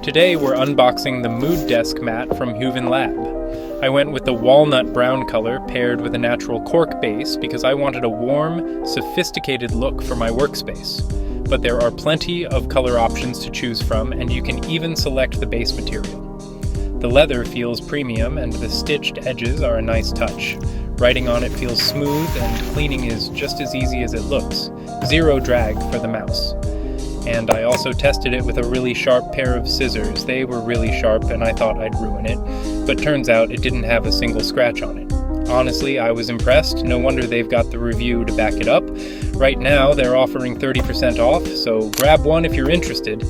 Today we're unboxing the Mood Desk mat from Hooven Lab. I went with the walnut brown color paired with a natural cork base because I wanted a warm, sophisticated look for my workspace. But there are plenty of color options to choose from, and you can even select the base material. The leather feels premium and the stitched edges are a nice touch. Writing on it feels smooth and cleaning is just as easy as it looks. Zero drag for the mouse. And I also tested it with a really sharp pair of scissors. They were really sharp and I thought I'd ruin it, but turns out it didn't have a single scratch on it. Honestly, I was impressed. No wonder they've got the review to back it up. Right now, they're offering 30% off, so grab one if you're interested.